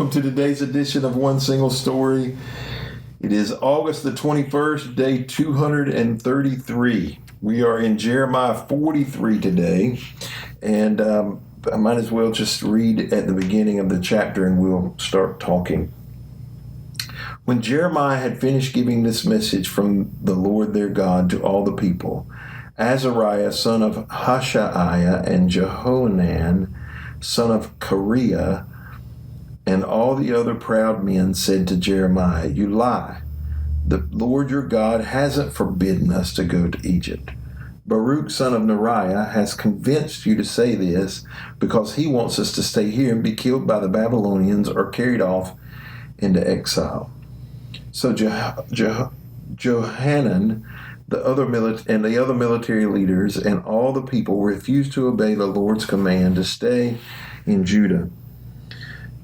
Welcome to today's edition of One Single Story. It is August the 21st, day 233. We are in Jeremiah 43 today, and I might as well just read at the beginning of the chapter and we'll start talking. When Jeremiah had finished giving this message from the Lord their God to all the people, Azariah, son of Hashaiah, and Jehohanan, son of Kareah, and all the other proud men said to Jeremiah, "You lie. The Lord your God hasn't forbidden us to go to Egypt. Baruch, son of Neriah, has convinced you to say this because he wants us to stay here and be killed by the Babylonians or carried off into exile." So Johanan, the other military leaders, and all the people refused to obey the Lord's command to stay in Judah.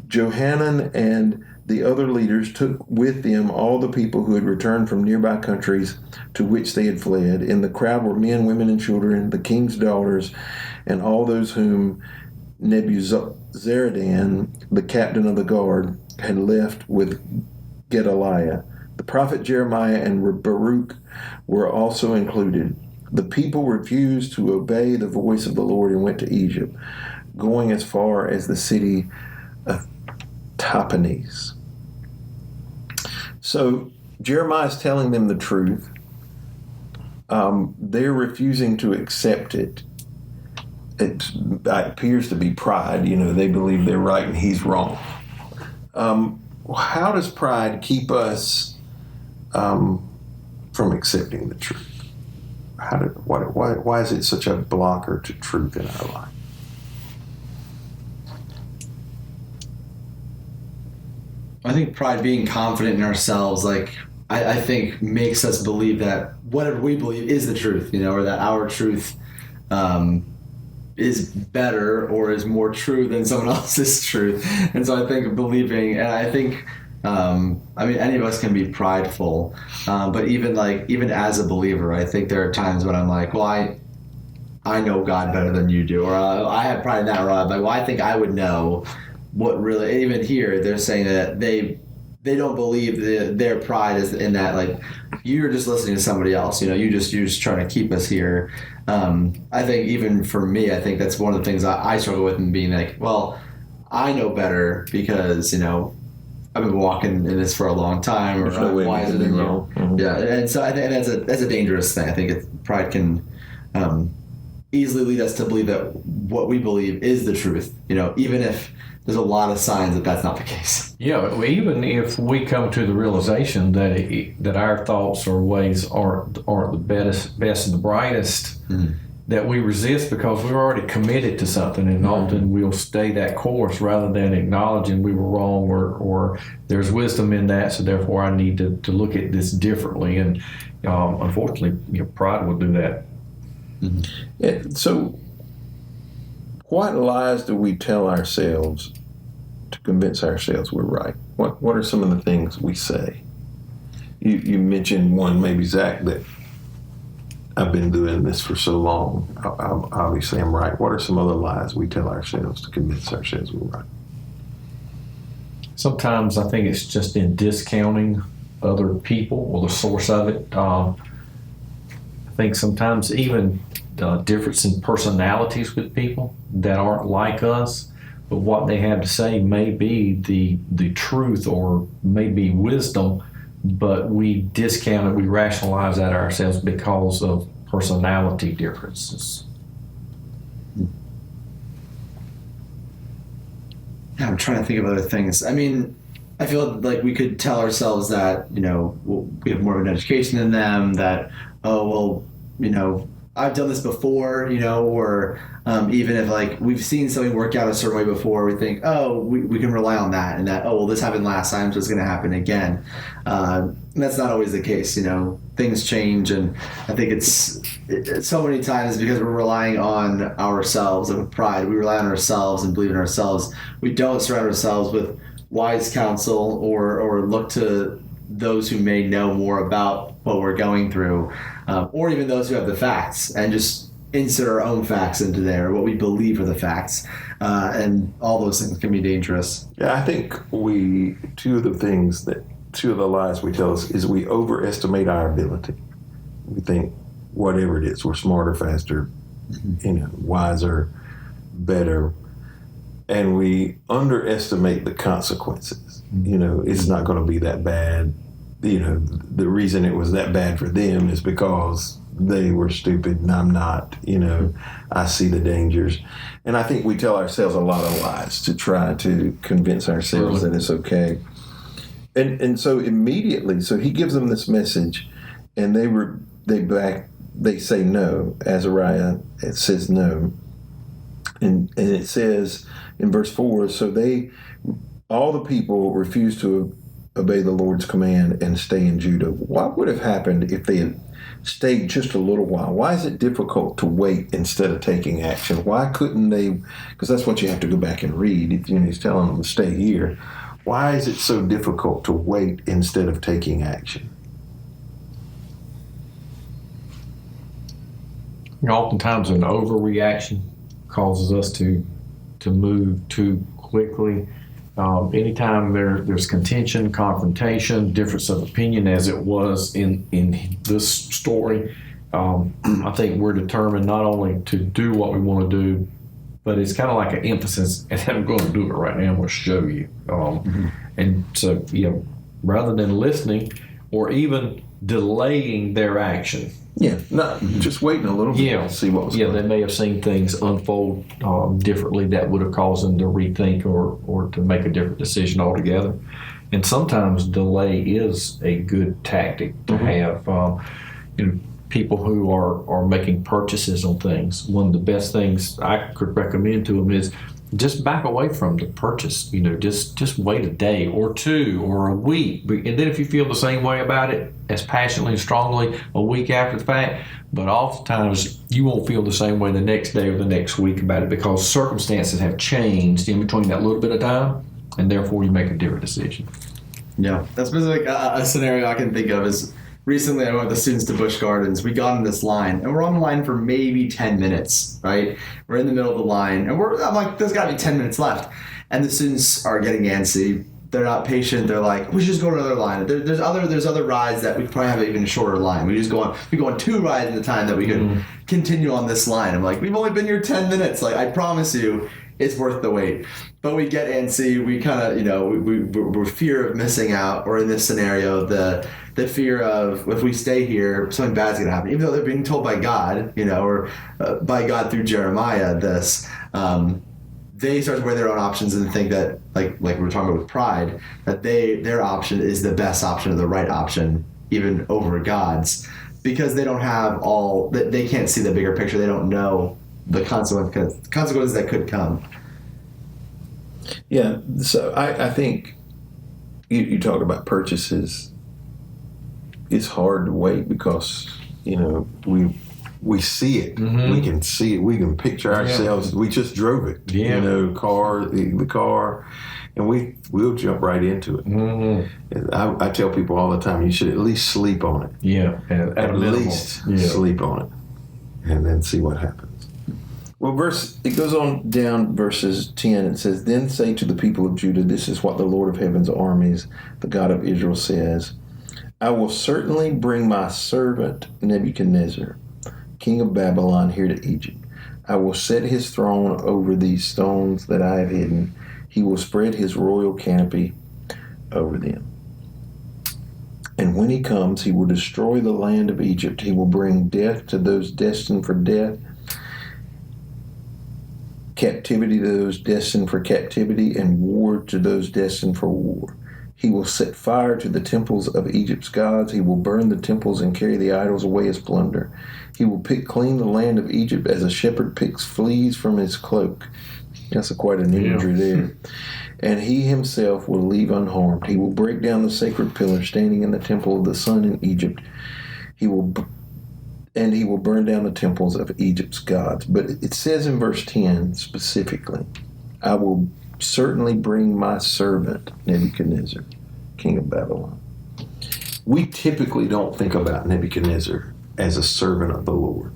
Johanan and the other leaders took with them all the people who had returned from nearby countries to which they had fled. In the crowd were men, women, and children, the king's daughters, and all those whom Nebuzaradan, the captain of the guard, had left with Gedaliah. The prophet Jeremiah and Baruch were also included. The people refused to obey the voice of the Lord and went to Egypt, going as far as the city of Tahpanhes. So Jeremiah is telling them the truth. They're refusing to accept it. It appears to be pride. They believe they're right and he's wrong. How does pride keep us from accepting the truth? Why is it such a blocker to truth in our life? I think pride, being confident in ourselves, I think makes us believe that whatever we believe is the truth, or that our truth is better or is more true than someone else's truth. And so I think believing, and I think, any of us can be prideful, but even as a believer, I think there are times when I'm like, well, I know God better than you do, or I have pride in that, or I'm like, well, I think I would know what really. Even here, they're saying that they don't believe their pride is in that, you're just listening to somebody else. You're just trying to keep us here. I think even for me, I think that's one of the things I struggle with, in being like, well, I know better because I've been walking in this for a long time, or I'm wiser than you. Mm-hmm. Yeah, and so I think that's a dangerous thing. I think pride can easily lead us to believe that what we believe is the truth. Even if there's a lot of signs that that's not the case. Yeah, even if we come to the realization that our thoughts or ways aren't the best and the brightest, mm-hmm. that we resist because we're already committed to something, and often we'll stay that course rather than acknowledging we were wrong, or there's wisdom in that, so therefore I need to look at this differently. And unfortunately, pride will do that. Mm-hmm. Yeah, so what lies do we tell ourselves to convince ourselves we're right? What are some of the things we say? You mentioned one, maybe Zach, that I've been doing this for so long. Obviously, I'm right. What are some other lies we tell ourselves to convince ourselves we're right? Sometimes I think it's just in discounting other people or the source of it. I think sometimes even difference in personalities with people that aren't like us, but what they have to say may be the truth or may be wisdom, but we discount it, we rationalize that ourselves because of personality differences. Yeah, I'm trying to think of other things. I feel like we could tell ourselves that, we have more of an education than them, that, I've done this before, or even if we've seen something work out a certain way before, we think, we can rely on that, and that, this happened last time, so it's going to happen again. And that's not always the case. Things change, and I think it's so many times because we're relying on ourselves and with pride. We rely on ourselves and believe in ourselves. We don't surround ourselves with wise counsel or look to those who may know more about what we're going through, or even those who have the facts, and just insert our own facts into there, what we believe are the facts. and all those things can be dangerous. Yeah, I think two of the lies we tell us is we overestimate our ability. We think whatever it is, we're smarter, faster, wiser, better, and we underestimate the consequences. It's not going to be that bad. The reason it was that bad for them is because they were stupid and I'm not. I see the dangers. And I think we tell ourselves a lot of lies to try to convince ourselves that it's okay. And so immediately, he gives them this message, and they say no. Azariah, it says no. And it says in verse 4, all the people refused to obey the Lord's command and stay in Judah. What would have happened if they had stayed just a little while? Why is it difficult to wait instead of taking action? Why couldn't they? Because that's what you have to go back and read. He's telling them to stay here. Why is it so difficult to wait instead of taking action? Oftentimes an overreaction causes us to move too quickly. Anytime there's contention, confrontation, difference of opinion, as it was in this story, I think we're determined not only to do what we want to do, but it's kind of like an emphasis, and I'm going to do it right now, I'm going to show you. And so, rather than listening or even delaying their action. Yeah, not just waiting a little bit to see what was going on. They may have seen things unfold differently that would have caused them to rethink or to make a different decision altogether. And sometimes delay is a good tactic to have. People who are making purchases on things, one of the best things I could recommend to them is just back away from the purchase. Just wait a day or two or a week. And then if you feel the same way about it as passionately and strongly a week after the fact, but oftentimes you won't feel the same way the next day or the next week about it because circumstances have changed in between that little bit of time, and therefore you make a different decision. Yeah, that's specific. A scenario I can think of is recently I went with the students to Busch Gardens. We got in this line, and we're on the line for maybe 10 minutes, right? We're in the middle of the line, and I'm like, there's got to be 10 minutes left. And the students are getting antsy. They're not patient. They're like, we should just go to another line. There's other rides that we probably have an even shorter line. We go on 2 rides at a time that we could continue on this line. I'm like, we've only been here 10 minutes. Like, I promise you, it's worth the wait. But we get antsy. We kind of, we're fear of missing out, or in this scenario, the fear of if we stay here, something bad's going to happen. Even though they're being told by God, or by God through Jeremiah, this, they start to weigh their own options and think that, like we were talking about with pride, that their option is the best option or the right option, even over God's, because they don't have they can't see the bigger picture. They don't know the consequences that could come. Yeah, so I think you talk about purchases. It's hard to wait because we see it. We can see it. We can picture ourselves. We just drove it. The car, and we'll jump right into it. I tell people all the time, you should at least sleep on it. Yeah, at least sleep on it, and then see what happens. Well, it goes on down verses 10. It says, "Then say to the people of Judah, this is what the Lord of heaven's armies, the God of Israel, says. I will certainly bring my servant Nebuchadnezzar, king of Babylon, here to Egypt. I will set his throne over these stones that I have hidden. He will spread his royal canopy over them. And when he comes, he will destroy the land of Egypt. He will bring death to those destined for death, captivity to those destined for captivity, and war to those destined for war. He will set fire to the temples of Egypt's gods. He will burn the temples and carry the idols away as plunder. He will pick clean the land of Egypt as a shepherd picks fleas from his cloak." That's quite an imagery there. "And he himself will leave unharmed. He will break down the sacred pillar standing in the temple of the sun in Egypt. He will burn down the temples of Egypt's gods." But it says in verse 10 specifically, "I will certainly bring my servant Nebuchadnezzar, king of Babylon." We typically don't think about Nebuchadnezzar as a servant of the Lord,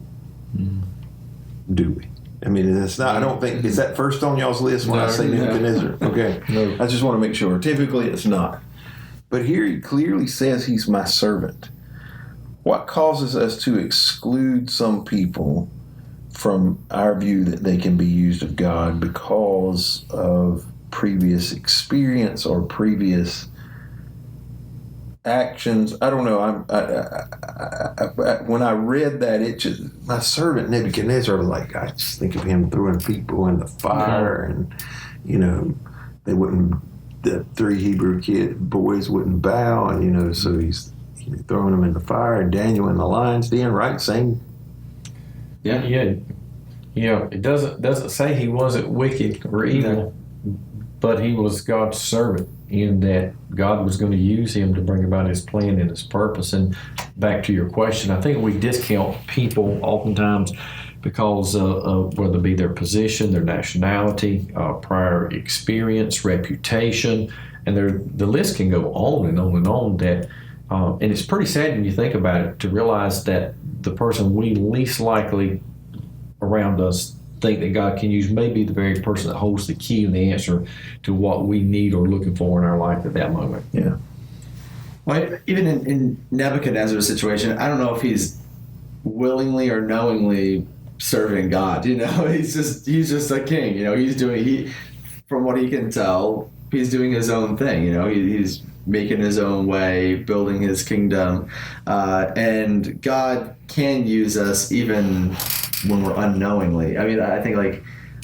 do we? I mean, it's not. I don't think is that first on y'all's list when I say Nebuchadnezzar. Okay, No. I just want to make sure. Typically, it's not. But here he clearly says he's my servant. What causes us to exclude some people from our view that they can be used of God because of previous experience or previous actions? I don't know. When I read that, it just my servant Nebuchadnezzar, like I just think of him throwing people in the fire, and they wouldn't. The 3 Hebrew boys wouldn't bow, and so he's throwing them in the fire. And Daniel in the lion's den, right? Same. Yeah. It doesn't say he wasn't wicked or evil, but he was God's servant, in that God was going to use him to bring about his plan and his purpose. And back to your question, I think we discount people oftentimes because of whether it be their position, their nationality, prior experience, reputation, and the list can go on and on and on. That and it's pretty sad when you think about it to realize that the person we least likely around us think that God can use may be the very person that holds the key and the answer to what we need or looking for in our life at that moment. Yeah. Well, even in Nebuchadnezzar's situation, I don't know if he's willingly or knowingly serving God. He's just a king. From what he can tell, he's doing his own thing. He's making his own way, building his kingdom, and God can use us even when we're unknowingly. I mean, I think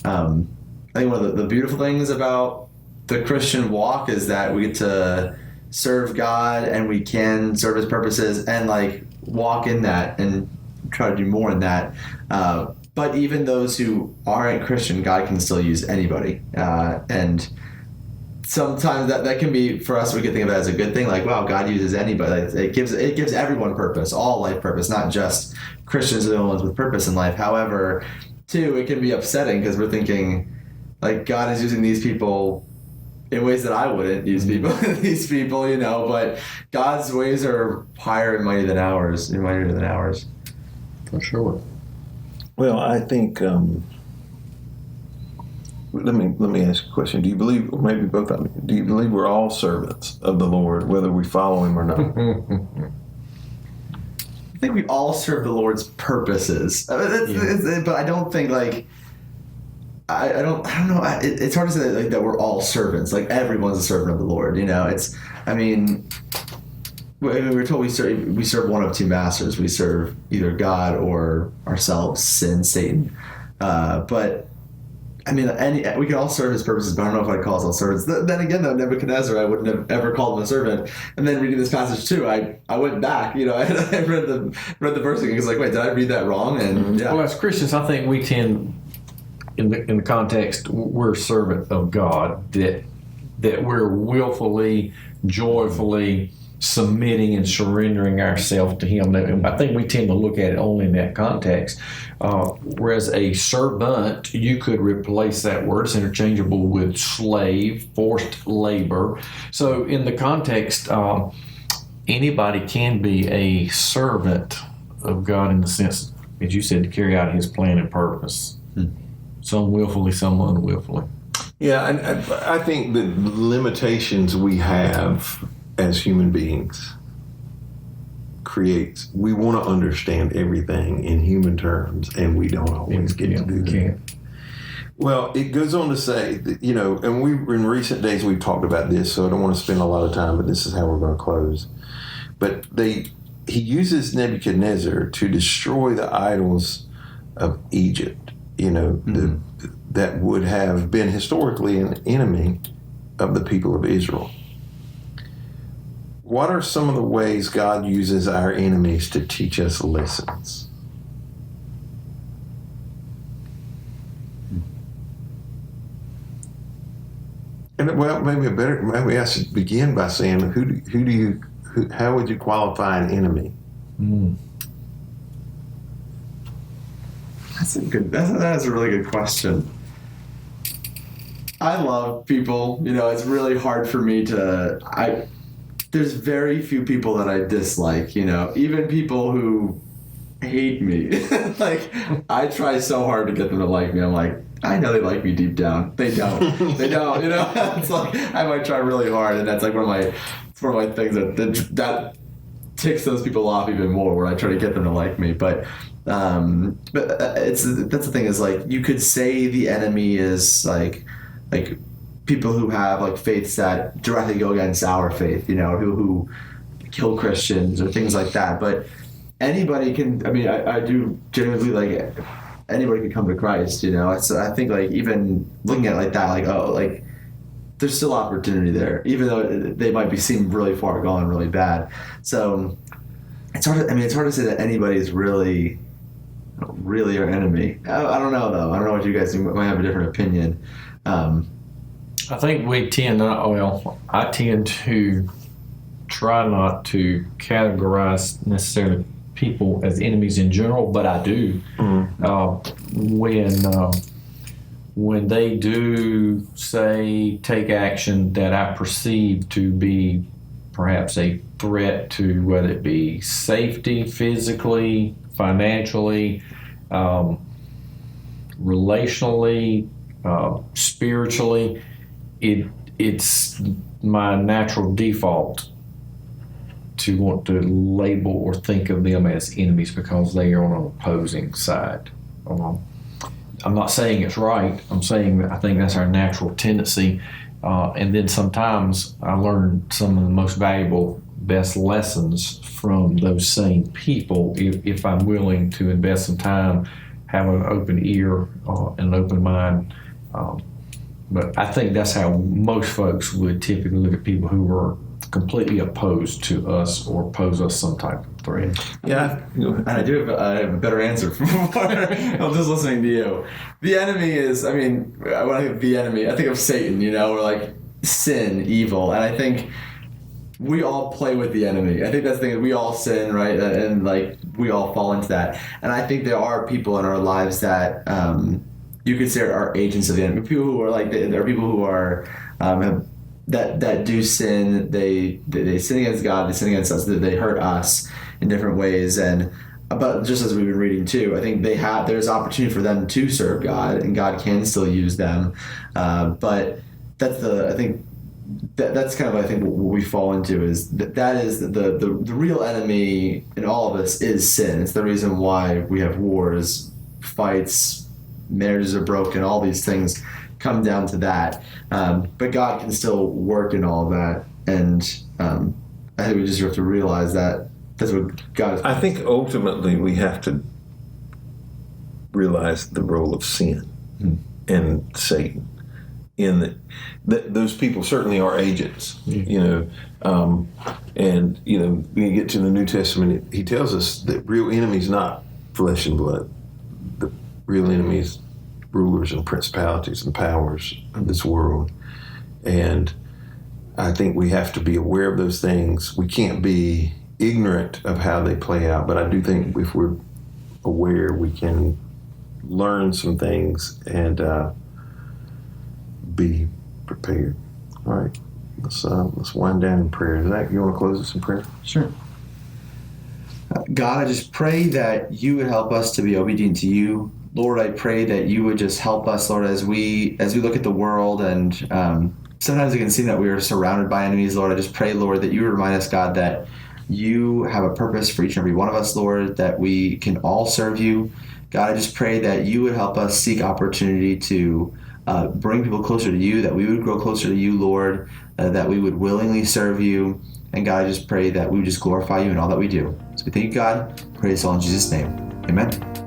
one of the beautiful things about the Christian walk is that we get to serve God and we can serve his purposes and walk in that and try to do more in that. But even those who aren't Christian, God can still use anybody. And sometimes that can be, for us, we can think of it as a good thing. Like, wow, God uses anybody. It gives everyone purpose, all life purpose, not just Christians are the only ones with purpose in life. However, too, it can be upsetting because we're thinking, God is using these people in ways that I wouldn't use these people, but God's ways are higher and mightier than ours. For sure. Well, I think. Let me ask you a question. Do you believe, or maybe both of them, do you believe we're all servants of the Lord, whether we follow him or not? I think we all serve the Lord's purposes, but I don't think I don't know. It's hard to say that we're all servants. Everyone's a servant of the Lord. We're told we serve one of two masters. We serve either God or ourselves, sin, Satan. But we can all serve his purposes, but I don't know if I'd call us all servants. Then again, though, Nebuchadnezzar, I wouldn't have ever called him a servant. And then reading this passage too, I went back. I read the verse and I was like, wait, did I read that wrong? And Well, as Christians, I think we tend, in the context, we're a servant of God, that we're willfully, joyfully submitting and surrendering ourselves to him. And I think we tend to look at it only in that context. Whereas a servant, you could replace that word. It's interchangeable with slave, forced labor. So in the context, anybody can be a servant of God in the sense, as you said, to carry out his plan and purpose. Some willfully, some unwillfully. Yeah, and I think the limitations we have as human beings we want to understand everything in human terms, and we don't always get to do that. Well, it goes on to say that, and in recent days we've talked about this, so I don't want to spend a lot of time, but this is how we're going to close. But he uses Nebuchadnezzar to destroy the idols of Egypt, that would have been historically an enemy of the people of Israel. What are some of the ways God uses our enemies to teach us lessons? And maybe I should begin by saying, how would you qualify an enemy? That's a really good question. I love people. It's really hard for me there's very few people that I dislike, even people who hate me. Like, I try so hard to get them to like me. I'm like, I know they like me deep down. They don't. They don't. You know, it's like I might try really hard, and that's like one of my things that ticks those people off even more. Where I try to get them to like me, but that's the thing is like you could say the enemy is like people who have like faiths that directly go against our faith. You know, who kill Christians or things like that, but. Anybody can. I mean, I do genuinely like anybody can come to Christ. You know, it's, I think like even looking at it like that, like oh, like there's still opportunity there, even though they might be seem really far gone, really bad. So it's hard. It's hard to say that anybody is really our enemy. I don't know though. I don't know what you guys might have a different opinion. I think we tend. I tend to try not to categorize necessarily people as enemies in general, but I do. When they do say take action that I perceive to be perhaps a threat to whether it be safety, physically, financially, relationally, spiritually, it's my natural default to want to label or think of them as enemies because they are on an opposing side. I'm not saying it's right. I'm saying that I think that's our natural tendency. And then sometimes I learn some of the most valuable, best lessons from those same people if I'm willing to invest some time, have an open ear and an open mind. But I think that's how most folks would typically look at people who are completely opposed to us or pose us some type of threat. Yeah, and I have a better answer from before. I'm just listening to you. The enemy is, when I think of the enemy, I think of Satan, or like sin, evil, and I think we all play with the enemy. I think that's the thing, we all sin, right? And like we all fall into that. And I think there are people in our lives that you could say are agents of the enemy. People who are like, there are people who are that do sin. They sin against God. They sin against us. They hurt us in different ways. But just as we've been reading too, I think there's opportunity for them to serve God, and God can still use them. But that's that's kind of what we fall into is that is the real enemy in all of us is sin. It's the reason why we have wars, fights, marriages are broken, all these things come down to that. But God can still work in all of that, and I think we just have to realize that that's what God is. I think ultimately we have to realize the role of sin and Satan. In that those people certainly are agents, and when you get to the New Testament, he tells us that real enemy is not flesh and blood. The real enemy is rulers and principalities and powers of this world, and I think we have to be aware of those things. We can't be ignorant of how they play out, but I do think if we're aware, we can learn some things and be prepared. All right, let's wind down in prayer. Zach, you want to close us in prayer? Sure. God, I just pray that you would help us to be obedient to you. Lord, I pray that you would just help us, Lord, as we look at the world, and sometimes it can seem that we are surrounded by enemies. Lord, I just pray, Lord, that you would remind us, God, that you have a purpose for each and every one of us, Lord, that we can all serve you. God, I just pray that you would help us seek opportunity to bring people closer to you, that we would grow closer to you, Lord, that we would willingly serve you. And God, I just pray that we would just glorify you in all that we do. So we thank you, God. Pray this all in Jesus' name. Amen.